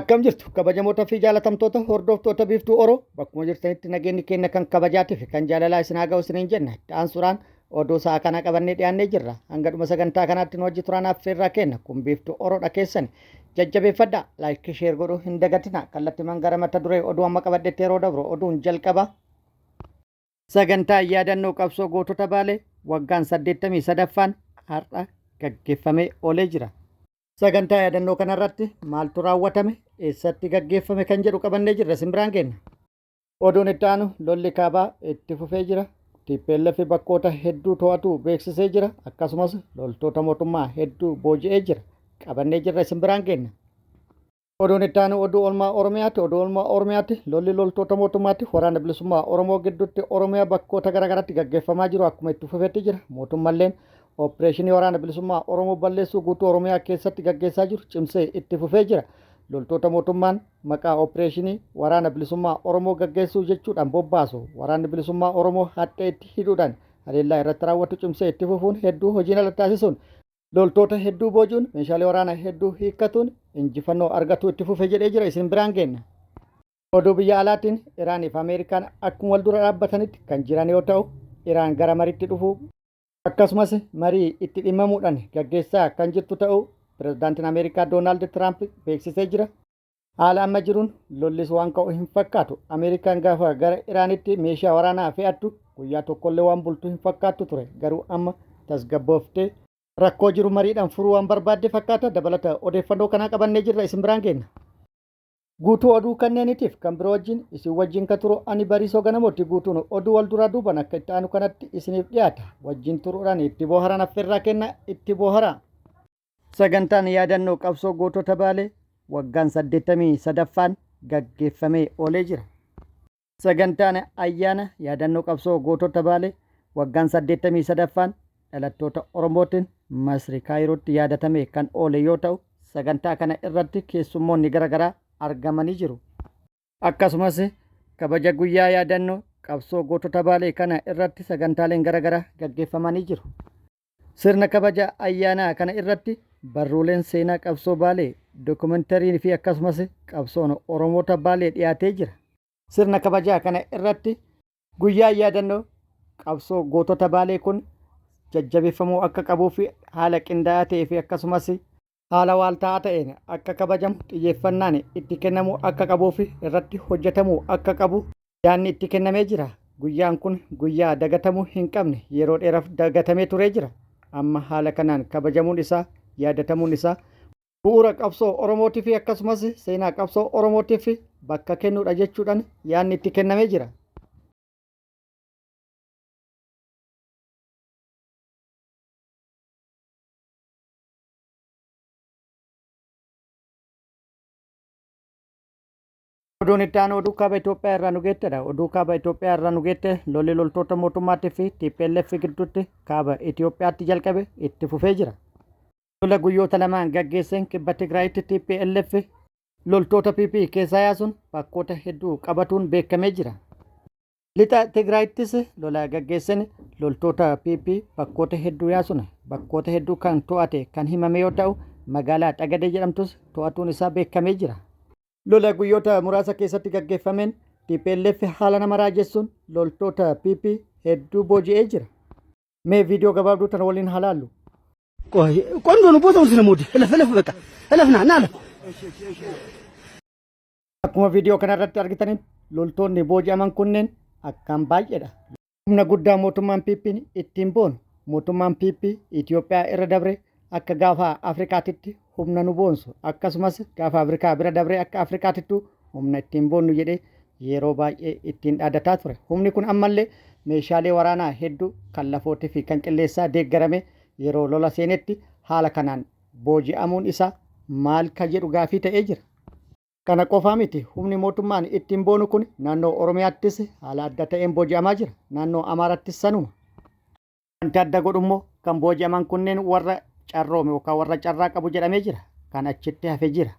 Akkam jirtu kabajamoota fi jaalatamtoota hordoftoota biiftuu Oroo bakkuma jirtanitti nageenyi keenya kan kabajaatii fi kan jaalalaa isin haa ga'u isiniin jenna. Ta'an suuraan oduu sa'a kana qabannee dhiyaannee jirra. Hanga dhuma sagantaa kanaatti nu wajji turaan affeerraa kenna. Kun biiftuu Oroodha keessan jajjabeeffadhaa. Laayikii sheer godhuu hin dagatina. Kallattiiman gara mata duree oduu amma qabadhetti yeroo dabru oduun jalqaba. Sagantaa yaadannoo qabsoo gootota Baalee waggaan 83ffaan har'a gaggeeffamee oolee jira. Sagantaa yaadannoo kanarratti maaltu raawwatame eessatti gaggeeffame kan jedhu qabannee jirra simbiraan kenna. Oduun itti aanu lolli kaabaa itti fufee jira. TPLF bakkoota hedduu to'atu beeksisee jira. Akkasumas loltoota mootummaa hedduu booji'ee jira. Qabannee jirra simbiraan kenna. Oduun itti aanu oduu oolmaa Oromiyaatti. Oduu oolmaa Oromiyaatti lolli loltoota mootummaatti waraana bilisummaa Oromoo gidduutti Oromiyaa bakkoota garaagaraatti gaggeeffamaa jiru akkuma itti fufeetti jira. Mootummalleen Opereeshinii waraana bilisummaa Oromoo balleessuu guutuu Oromiyaa keessatti gaggeessaa jiru cimsee itti fufee jira. Loltoota mootummaan maqaa opereeshinii waraana bilisummaa Oromoo gaggeessuu jechuudhaan bobbaasu waraanni bilisummaa Oromoo hadhee itti hidhuudhaan haleellaa irratti raawwatu cimsee itti fufuun hedduu hojiin ala taasisuun loltoota hedduu boojuun meeshaalee waraanaa hedduu hiikkatuun injifannoo argatu itti fufee jedhee jira isin biraan kenna. Oduu biyya alaatiin Iraanii fi Ameerikaan akkuma wal dura dhaabbatanitti kan jiran yoo ta'u Iraan gara mariitti dhufuu akkasumas marii itti dhimmamuudhaan gaggeessaa kan jirtu ta'uu pirezidaantiin Ameerikaa Doonaald Tiraamp beeksisee jira. Haala amma jiruun lollis waan ka'u hin fakkaatu. Ameerikaan gaafa gara Iraanitti meeshaa waraanaa fe'attu guyyaa tokkollee waan bultu hin fakkaattu ture. Garuu amma tasgabbooftee rakkoo jiru mariidhaan furuu waan barbaadde fakkaata. Dabalata odeeffannoo kanaa qabannee jirra isin biraan kenna. Guutuu oduu kanneeniitiif kan biroo wajjin isin wajjin ka turu ani Bariisoo Ganamooti. Guutuun oduu wal duraa duuban akka itti aanu kanatti isiniif dhiyaata. Wajjin turuudhaan itti booharan affeerraa kenna itti boohara. Sagantaan yaadannoo qabsoo gootota Baalee waggaan 83ffaan gaggeeffamee oolee jira. Sagantaan ayyaana yaadannoo qabsoo gootota Baalee waggaan 83ffaan dhalattoota Oromootiin Masri Kaayirootti yaadatamee kan oole yoo ta'u sagantaa kana irratti keessummoonni garaagaraa argamanii jiru. Akkasumas kabaja guyyaa yaadannoo qabsoo gootota Baalee kana irratti sagantaaleen garaagaraa gaggeeffamanii jiru. Sirna kabaja ayyaanaa kana irratti barruuleen seenaa qabsoo Baalee dookumentariin fi akkasumas qabsoon Oromoota Baalee dhiyaatee jira. Sirna kabajaa kana irratti guyyaa yaadannoo qabsoo gootota Baalee kun jajjabeeffamuu akka qabuu fi haala qindaa'aa ta'ee fi akkasumas haala waaltaa'aa ta'een akka kabajamu xiyyeeffannaan itti kennamuu akka qabuu fi irratti hojjetamuu akka qabu yaadni itti kennamee jira. Guyyaan kun guyyaa dagatamuu hin qabne yeroo dheeraaf dagatamee turee jira. Amma haala kanaan kabajamuun isaa yaadatamuun isaa bu'uura qabsoo Oromootiif akkasumas seenaa qabsoo Oromootiif bakka kennuudha jechuudhaan yaadni itti kennamee jira. Oduun itti aanu oduu kaaba Itoophiyaa irraa nu geettedha. Oduu kaaba Itoophiyaa irraa nu geette lolli loltoota mootummaatii fi TPLF gidduutti kaaba Itoophiyaatti jalqabe itti fufee jira. Lola guyyoota lamaan gaggeesseen kibba Tigraayitti TPLF loltoota PP keessaa yaasuun bakkoota hedduu qabatuun beekamee jira. Lixa Tigraayittis lola gaggeesseen loltoota PP bakkoota hedduu yaasuun bakkoota hedduu kan to'ate kan himame yoo ta'u magaalaa Xagadee jedhamtus to'atuun isaa beekamee jira. Lola guyyoota muraasa keessatti gaggeeffameen TPLF haala nama raajessuun loltoota PP hedduu booji'ee jira. Mee viidiyoo gabaabduu tana waliin halaallu. ቆንጆ ነው ቦታውን ስለሞድ እለፍ በቃ እለፍና ና አለ akkuma viidiyoo kanarratti argitaniin loltoonni booji'aman kunneen akkaan baay'eedha. Humna guddaa mootummaan PP ittiin boonu mootummaan PP Itoophiyaa irra dabre akka gaafa Afrikaatitti humna nu boonsu akkasumas gaafa Afrikaa bira dabre akka Afrikaatittu humna ittiin boonnu jedhee yeroo baay'ee ittiin dhaadataa ture. Humni kun ammallee meeshaalee waraanaa hedduu kan lafootii fi kan qilleessaa deeggarame yeroo lola seenetti haala kanaan booji'amuun isaa maal ka jedhu gaafii ta'ee jira. Kana qofaa miti humni mootummaan ittiin boonu kun naannoo Oromiyaattis haala adda ta'een booji'amaa jira. Naannoo Amaarattis sanuma. Wanti adda godhu immoo kan booji'aman kunneen warra carroome yookaan warra carraa qabu jedhamee jira. Kan achitti hafee jira.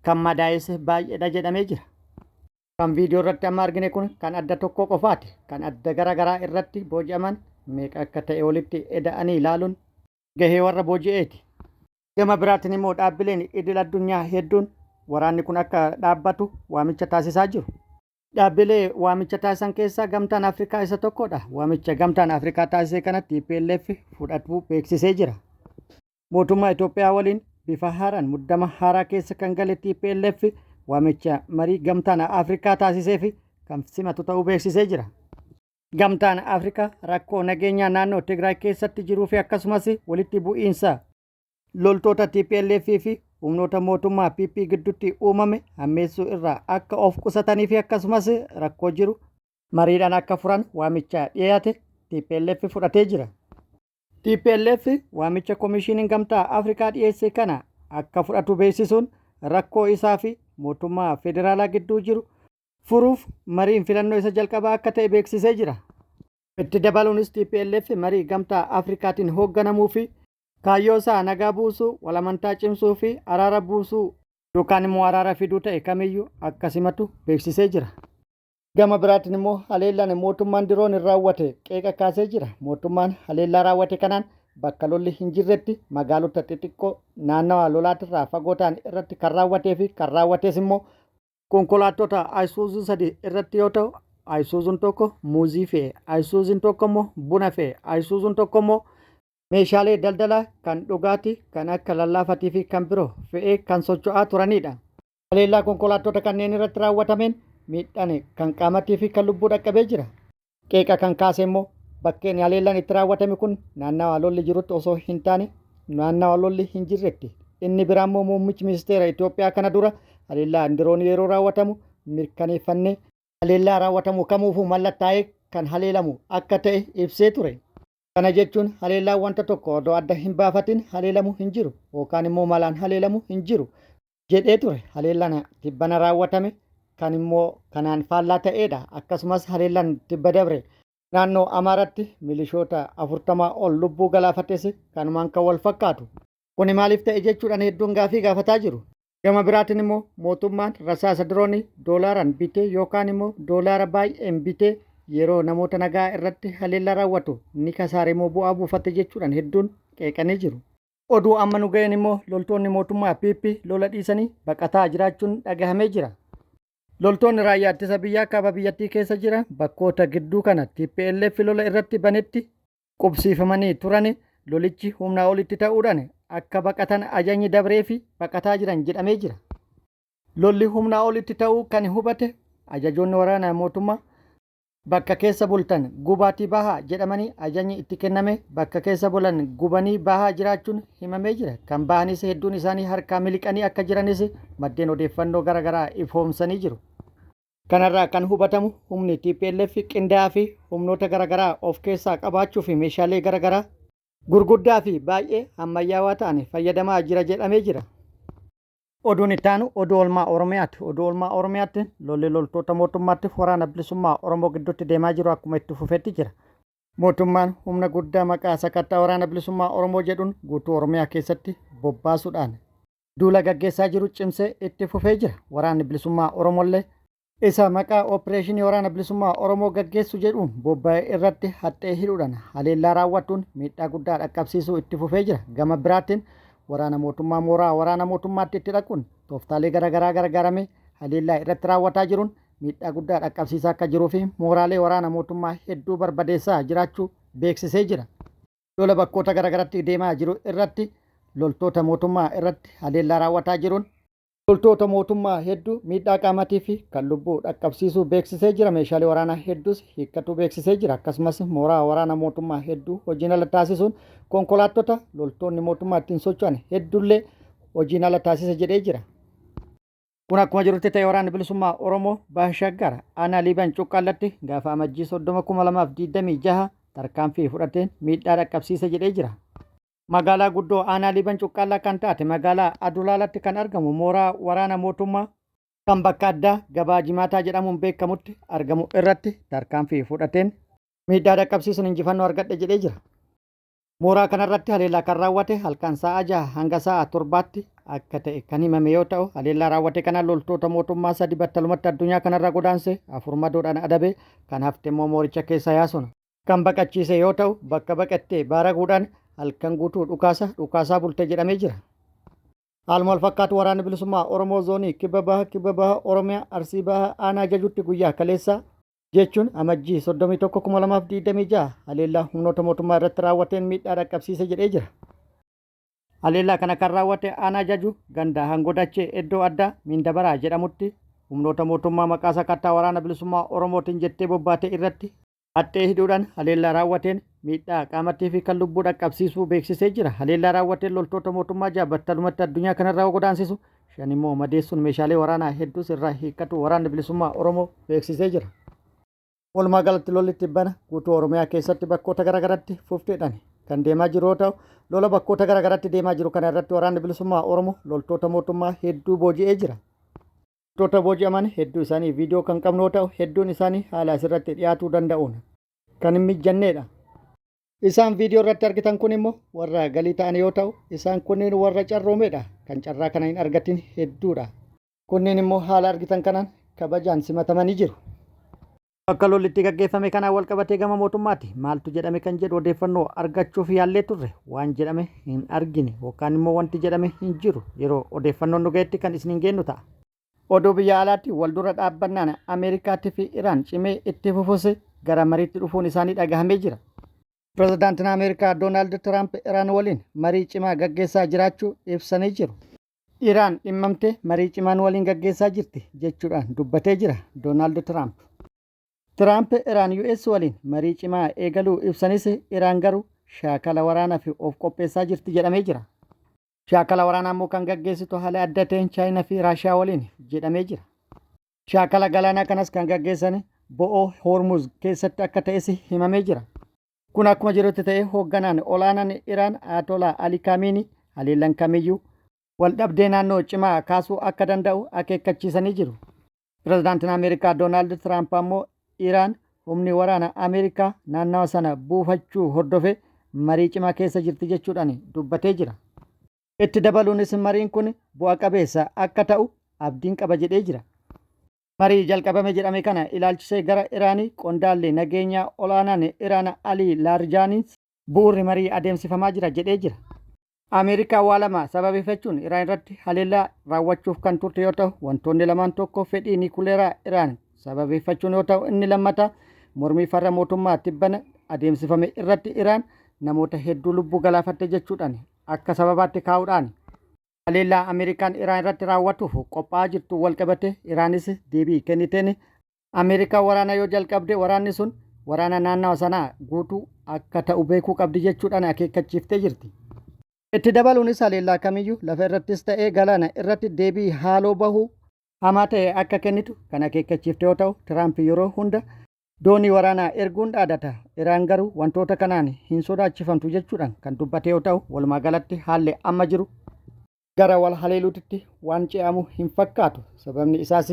Kan madaa'es baay'eedha jedhamee jira. Kan viidiyoo irratti amma argine kun kan adda tokko qofaati. Kan adda garaagaraa irratti booji'aman meeqa akka ta'e walitti eda'anii ilaaluun gahee warra booji'eeti. Gama biraatiin immoo dhaabbileen idil addunyaa hedduun waraanni kun akka dhaabbatu waamicha taasisaa jiru. Dhaabbilee waamicha taasisan keessaa gamtaan Afrikaa isa tokkodha. Waamicha gamtaan Afrikaa taasisee kanatti TPLF fudhachuu beeksisee jira. Mootummaa Itoophiyaa waliin bifa haaraan muddama haaraa keessa kan gale TPLF waamicha marii gamtaan Afrikaa taasisee fi kan simatu ta'uu beeksisee jira. Gamtaan Afrikaa rakkoo nageenyaa naannoo Tigraay keessatti jiruu fi akkasumas walitti bu'iinsa loltoota TPLF fi humnoota mootummaa PP gidduutti uumame hammeessuu irraa akka of qusatanii fi akkasumas rakkoo jiru mariidhaan akka furan waamicha dhiyaate TPLF fudhatee jira. TPLF waamicha Komishiiniin Gamtaa Afrikaa dhiyeesse kana akka fudhatu beeksisuun rakkoo isaa fi mootummaa federaalaa gidduu jiru furuuf mariin filannoo isa jalqabaa akka ta'e beeksisee jira. Itti dabaluunis TPLF marii Gamtaa Afrikaatiin hoogganamuu fi kaayyoo isaa nagaa buusuu, walamantaa cimsuu fi araara buusuu yookaan immoo araara fiduu ta'e kamiyyuu akka simatu beeksisee jira. Gama biraatiin immoo haleellaan mootummaan diroon raawwate qeeqa kaasee jira. Mootummaan haleellaa raawwate kanaan bakka lolli hin jirretti magaalota xixiqqoo naannawa lolaatirraa fagoo ta'an irratti kan raawwatee fi kan raawwates immoo konkolaattota Ayisuuzuu 3 irratti yoo ta'u, Ayisuuzuun tokko muuzii fe'e, Ayisuuzuun tokko immoo buna fe'e, Ayisuuzuun tokko immoo meeshaalee daldalaa kan dhugaatii kan akka lallaafatii fi kan biroo fe'ee kan socho'aa turanidha. Haleellaa konkolaattota kanneen irratti raawwatameen miidhaan kan qaamatii fi kan lubbuu dhaqqabee jira. Qeeqa kan kaase immoo bakkeen haleellaan itti raawwatame kun naannawa lolli jirutti osoo hin taane naannawa lolli hin jirretti. Inni biraa immoo muummichi ministeera Itoophiyaa kana dura haleellaan diroon yeroo raawwatamu mirkaneeffannee haleellaa raawwatamu kamuufuu mallattaa'ee kan haleelamu akka ta'e ibsee ture. Kana jechuun haleellaan wanta tokko odoo adda hin baafatin haleelamu hin jiru yookaan immoo malaan haleelamu hin jiru jedhee ture. Haleellaan tibbana raawwatame kan immoo kanaan faallaa ta'edha. Akkasumas haleellaan tibba dabre naannoo Amaaratti milishoota 40 ol lubbuu galaafates kanumaan kan wal fakkaatu. Kuni maaliif ta'e jechuudhaan hedduun gaafii gaafataa jiru. Gama biraatiin immoo mootummaan rasaasa diroonii doolaaraan bitee yookaan immoo doolaara baay'een bitee yeroo namoota nagaa irratti haleellaa raawwatu ni kasaare immoo bu'aa buufate jechuudhaan hedduun qeeqanii jiru. Oduu amma nu ga'een immoo loltoonni mootummaa PP lola dhiisanii baqataa jiraachuun dhagahamee jira. Loltoonni raayyaa ittisa biyyaa kaaba biyyattii keessa jiran bakkoota gidduu kana TPLF lola irratti banetti qubsiifamanii turan lolichi humnaa olitti ta'uudhaan akka baqatan ajajni dabree fi baqataa jiran jedhamee jira. Lolli humnaa olitti ta'uu kan hubate ajajoonni waraanaa mootummaa bakka keessa bultan gubaatii bahaa jedhamanii ajajni itti kenname bakka keessa bulan gubanii bahaa jiraachuun himamee jira. Kan bahanis hedduun isaanii harkaa miliqanii akka jiranis maddeen odeeffannoo garaagaraa ifoomsanii jiru. Kanarraa kan hubatamu humni TPLF qindaa'aa fi humnoota garaagaraa of keessaa qabaachuu fi meeshaalee garaagaraa gurguddaa fi baay'ee ammayyaawaa ta'an fayyadamaa jira jedhamee jira. Oduun itti aanu oduu oolmaa Oromiyaati. Oduu oolmaa Oromiyaatti lolli loltoota mootummaatti waraana bilisummaa Oromoo gidduutti deemaa jiru akkuma itti fufetti jira. Mootummaan humna guddaa maqaa sakattaa waraana bilisummaa Oromoo jedhuun guutuu Oromiyaa keessatti bobbaasuudhaan duula gaggeessaa jiru cimsee itti fufee jira. Waraanni bilisummaa Oromollee isa maqaa opereeshinii waraana bilisummaa Oromoo gaggeessu jedhuun bobba'ee irratti haxxee hidhuudhaan haleellaa raawwatuun miidhaa guddaa dhaqqabsiisuu itti fufee jira. Gama biraatiin waraana mootummaa mooraa waraana mootummaatti itti dhaquun tooftaalee garaagaraa gargaaramee haleellaa irratti raawwataa jiruun miidhaa guddaa dhaqqabsiisaa akka jiruu fi mooraalee waraana mootummaa hedduu barbadeessaa jiraachuu beeksisee jira. Lola bakkoota garaagaraatti deemaa jiru irratti loltoota mootummaa irratti haleellaa raawwataa jiruun loltoota mootummaa hedduu miidhaa qaamatii fi kan lubbuu dhaqqabsiisuu beeksisee jira. Meeshaalee waraanaa hedduus hiikkachuu beeksisee jira. Akkasumas mooraa waraana mootummaa hedduu hojiin ala taasisuun konkolaattota loltoonni mootummaa ittiin socho'an hedduullee hojiin ala taasise jedhee jira. Kun akkuma jirutti ta'e waraanni bilisummaa Oromoo Baashaggar aanaa Liiban Cuqqaallatti gaafa amajjii 30/2026 tarkaanfii fudhateen miidhaa dhaqqabsiise jedhee jira. Magaalaa guddoo aanaa Liiban Cuqqaallaa kan taate magaalaa Adulaalaatti kan argamu mooraa waraana mootummaa kan bakka addaa gabaa Jimaataa jedhamuun beekamutti argamu irratti tarkaanfii fudhateen miidhaa dhaqqabsiisuun injifannoo argadhe jedhee jira. Mooraa kanarratti haleellaa kan raawwate halkan sa'a 6 hanga sa'a 7tti akka ta'e kan himame yoo ta'u, haleellaa raawwate kana loltoota mootummaa 3 battalumatti addunyaa kanarra godaanse 4 madoodhaan adabe, kan hafte immoo mooricha keessa yaasuna kan baqachiise yoo ta'u, bakka baqattee baaraguudhaan halkan guutuu dhukaasaa bulte jedhamee jira. Haaluma wal fakkaatu waraanni bilisummaa Oromoo zoonii kibba baha Oromiyaa Arsii baha aanaa jajuutti guyyaa kaleessaa jechuun amajjii 31/2026 haleellaa humnoota mootummaa irratti raawwateen miidhaa dhaqqabsiise jedhee jira. Haleellaa kana kan raawwate aanaa jaju ganda hangodachee iddoo addaa Mindabaraa jedhamutti humnoota mootummaa maqaa sakattaa waraana bilisummaa Oromootiin jettee bobbaate irratti hattee hidhuudhaan haleellaa raawwateen miidhaa qaamattii fi kan lubbuu dhaqqabsiisuu beeksisee jira. Haleellaa raawwateen loltoota mootummaa battalumatti addunyaa kanarraa godaansisu 5 immoo madeessuun meeshaalee waraanaa hedduus irraa hiikkatu waraanni bilisummaa Oromoo beeksisee jira. Walumaa galatti lolli tibbana guutuu Oromiyaa keessatti bakkoota garaagaraatti fufteedhaan kan deemaa jiru yoo ta'u, lola bakkoota garaagaraatti deemaa jiru kana irratti waraanni bilisummaa Oromoo loltoota mootummaa hedduu booji'ee jira. Loltoota booji'aman hedduu isaanii viidiyoo kan qabnu yoo ta'u, hedduun isaanii haala asirratti dhiyaatuu danda'uun kan hin mijanneedha. Isaan viidiyoo irratti argitan kun immoo warra galii ta'an yoo ta'u, isaan kunniin warra carroomeedha. Kan carraa kana hin argatin hedduudha. Kunniin immoo haala argitan kanaan kabajaan simatamanii jiru. Bakka lolli itti gaggeeffame kanaan wal qabatee gama mootummaatti maaltu jedhame kan jedhu odeeffannoo argachuuf yaallee turre waan jedhame hin argine yookaan immoo wanti jedhame hin jiru. Yeroo odeeffannoon nu ga'etti kan isiniin geenyu ta'a. Oduu biyya alaatti wal dura dhaabbannaan Ameerikaatii fi Iraan cimee itti fufuse gara mariitti dhufuun isaanii dhagahamee jira. Pirezidaantiin Ameerikaa Doonaald Tiraamp Iraan waliin marii cimaa gaggeessaa jiraachuu ibsanii jiru. Iraan dhimmamtee marii cimaan waliin gaggeessaa jirti jechuudhaan dubbatee jira Doonaald Tiraamp. Tiraamp Iraan US waliin marii cimaa eegaluu ibsanis Iraan garuu shaakala waraanaa fi of qopheessaa jirti jedhamee jira. Shaakala waraanaa immoo kan gaggeessitu haala adda ta'een Chaayinaa fi Raashiyaa waliin jedhamee jira. Shaakala galaanaa kanas kan gaggeessan bo'oo Hormuz keessatti akka ta'es himamee jira. Kun akkuma jirutti ta'ee hoogganaan olaanaan Iraan Ayatollah Ali Khamenei haleellaan kamiyyuu wal dhabdee naannoo cimaa kaasuu akka danda'u akeekkachiisanii jiru. Pirezidaantiin Ameerikaa Doonaald Tiraamp ammoo Iraan humni waraana Ameerikaa naannawa sana buufachuu hordofee marii cimaa keessa jirti jechuudhaan dubbatee jira. Itti dabaluunis mariin kun bu'a qabeessa akka ta'u abdiin qaba jedhee jira. Marii jalqabame jedhame kana ilaalchisee gara Iraanii qondaalli nageenyaa olaanaan Iraan Ali Laarjaanis bu'uurri marii adeemsifamaa jira jedhee jira. Ameerikaa waa lama sababeeffachuun Iraan irratti haleellaa raawwachuuf kan turte yoo ta'u, wantoonni lamaan tokko fedhii nikuleeraa Iraan sababeeffachuun yoo ta'u, inni lammataa mormii farra mootummaa tibbana adeemsifame irratti Iraan namoota hedduu lubbuu galaafatte jechuudhaan akka sababaatti kaa'uudhaan haleellaa Ameerikaan Iraan irratti raawwatuuf qophaa'aa jirtu wal qabate Iraanis deebii kenniteen Ameerikaa waraana yoo jalqabde waraanni sun waraana naannawa sanaa guutuu akka ta'u beekuu qabdi jechuudhaan akeekkachiiftee jirti. Itti dabaluunis haleellaa kamiyyuu lafa irrattis ta'ee galaana irratti deebii haaloo bahuu hamaa ta'e akka kennitu kan akeekkachiifte yoo ta'u, Tiraamp yeroo hunda doonii waraanaa erguun dhaadata. Iraan garuu wantoota kanaan hin sodaachifamtu jechuudhaan kan dubbate yoo ta'u, walumaa galatti haalli amma jiru gara wal haleeluutti waan ce'amu hin fakkaatu. Sababni isaas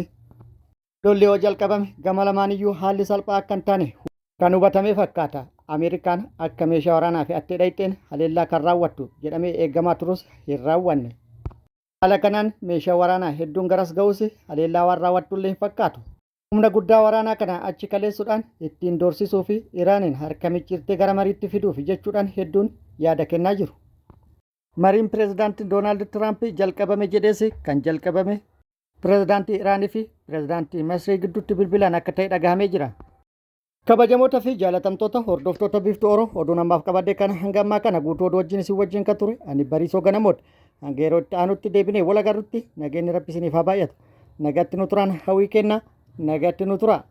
lolli yoo jalqabame gama lamaaniyyuu haalli salphaa akka hin taane kan hubatame fakkaata. Ameerikaan akka meeshaa waraanaa fe'attee dhayxeen haleellaa kan raawwattu jedhamee eegamaa turus hin raawwanne. Haala kanaan meeshaa waraanaa hedduun garas ga'us haleellaa waan raawwattullee hin fakkaatu. Humna guddaa waraanaa kana achi kaleessuudhaan ittiin doorsisuu fi Iraaniin harka micciirtee gara mariitti fiduuf jechuudhaan hedduun yaada kennaa jiru. Mariin pirezidaantii Doonaald Tiraamp jalqabame jedhees kan jalqabame pirezidaantii Iraanii fi pirezidaantii Masrii gidduutti bilbilaan akka ta'e dhagahamee jira. Kabajamoota fi jaalatamtoota hordoftoota Biiftuu Oroo oduu namaaf qabadde kana hanga ammaa kana guutuu oduu wajjin isin wajjin kan ture ani Bariisoo Ganamoodha. Hanga yeroo itti aanutti deebinee wal agarrutti nageenyi Rabbi isiniif haa baay'atu. Nagatti nu turaan hawwii kennaa nagatti nu turaa.